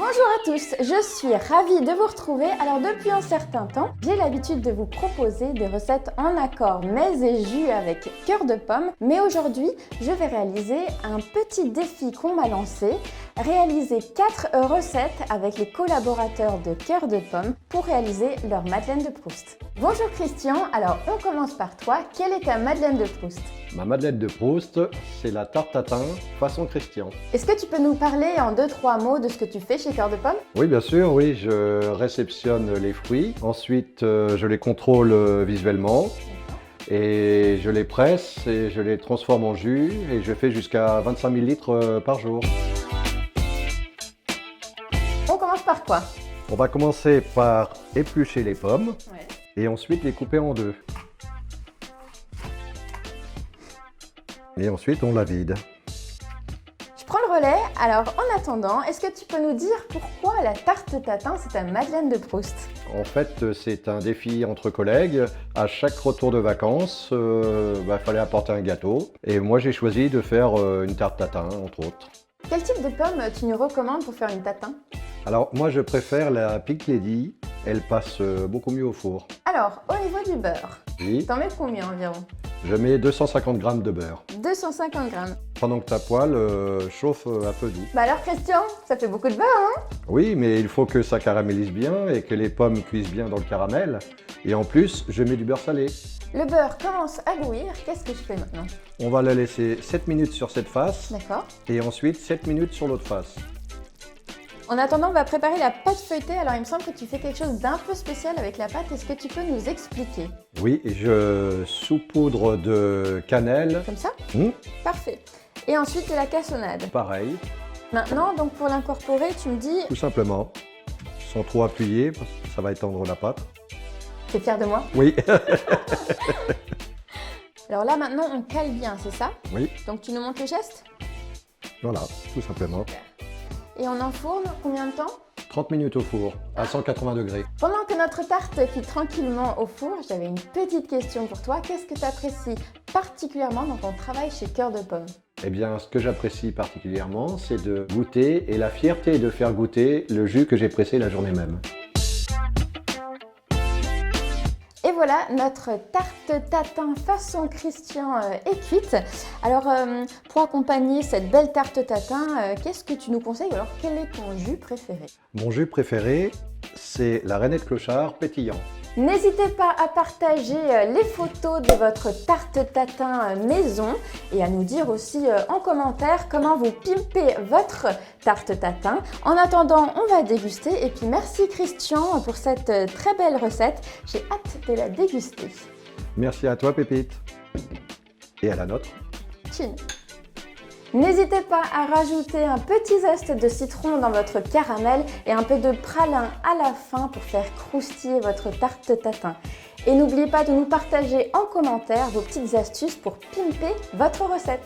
Bonjour à tous, je suis ravie de vous retrouver. Alors depuis un certain temps, j'ai l'habitude de vous proposer des recettes en accord mets et jus avec cœur de pomme. Mais aujourd'hui, je vais réaliser un petit défi qu'on m'a lancé. Réaliser 4 recettes avec les collaborateurs de cœur de pomme pour réaliser leur Madeleine de Proust. Bonjour Christian, alors on commence par toi. Quelle est ta Madeleine de Proust? Ma Madeleine de Proust, c'est la tarte tatin façon Christian. Est-ce que tu peux nous parler en 2-3 mots de ce que tu fais chez Cœur de Pomme? Oui, bien sûr, oui, je réceptionne les fruits. Ensuite, je les contrôle visuellement. Et je les presse et je les transforme en jus. Et je fais jusqu'à 25 000 litres par jour. On commence par quoi? On va commencer par éplucher les pommes. Ouais. Et ensuite les couper en deux. Et ensuite, on la vide. Je prends le relais. Alors, en attendant, est-ce que tu peux nous dire pourquoi la tarte tatin, c'est ta Madeleine de Proust? En fait, c'est un défi entre collègues. À chaque retour de vacances, fallait apporter un gâteau. Et moi, j'ai choisi de faire une tarte tatin, entre autres. Quel type de pomme tu nous recommandes pour faire une tatin? Alors, moi, je préfère la Pink Lady. Elle passe beaucoup mieux au four. Alors, au niveau du beurre, Oui, t'en mets combien environ? je mets 250 g de beurre. 250 grammes. Pendant que ta poêle chauffe un peu doux. Bah alors Christian, ça fait beaucoup de beurre, hein? Oui, mais il faut que ça caramélise bien et que les pommes cuisent bien dans le caramel. Et en plus, je mets du beurre salé. Le beurre commence à bouillir, qu'est-ce que je fais maintenant? On va la laisser 7 minutes sur cette face D'accord. et ensuite 7 minutes sur l'autre face. En attendant, on va préparer la pâte feuilletée. Alors il me semble que tu fais quelque chose d'un peu spécial avec la pâte. Est-ce que tu peux nous expliquer? Oui, je saupoudre de cannelle. Comme ça? Hmm, Parfait. Et ensuite de la cassonade. pareil, Maintenant, donc pour l'incorporer, tu me dis... tout simplement, sans trop appuyer, parce que ça va étendre la pâte. T'es fier de moi? Oui, Alors là, maintenant, on cale bien, c'est ça? oui, Donc tu nous montres les gestes? voilà, tout simplement. Et on enfourne combien de temps? 30 minutes au four, à 180 degrés. Pendant que notre tarte cuit tranquillement au four, j'avais une petite question pour toi. Qu'est-ce que tu apprécies particulièrement dans ton travail chez Cœur de Pomme? Eh bien, ce que j'apprécie particulièrement, c'est de goûter et la fierté de faire goûter le jus que j'ai pressé la journée même. Et voilà, notre tarte tatin façon Christian est cuite. Alors, pour accompagner cette belle tarte tatin, qu'est-ce que tu nous conseilles? Alors, quel est ton jus préféré? Mon jus préféré, c'est la Reinette Clochard pétillant. N'hésitez pas à partager les photos de votre tarte tatin maison et à nous dire aussi en commentaire comment vous pimpez votre tarte tatin. En attendant, on va déguster et puis merci Christian pour cette très belle recette. J'ai hâte de la déguster. Merci à toi, Pépite. Et à la nôtre. Chin. N'hésitez pas à rajouter un petit zeste de citron dans votre caramel et un peu de pralin à la fin pour faire croustiller votre tarte tatin. Et n'oubliez pas de nous partager en commentaire vos petites astuces pour pimper votre recette.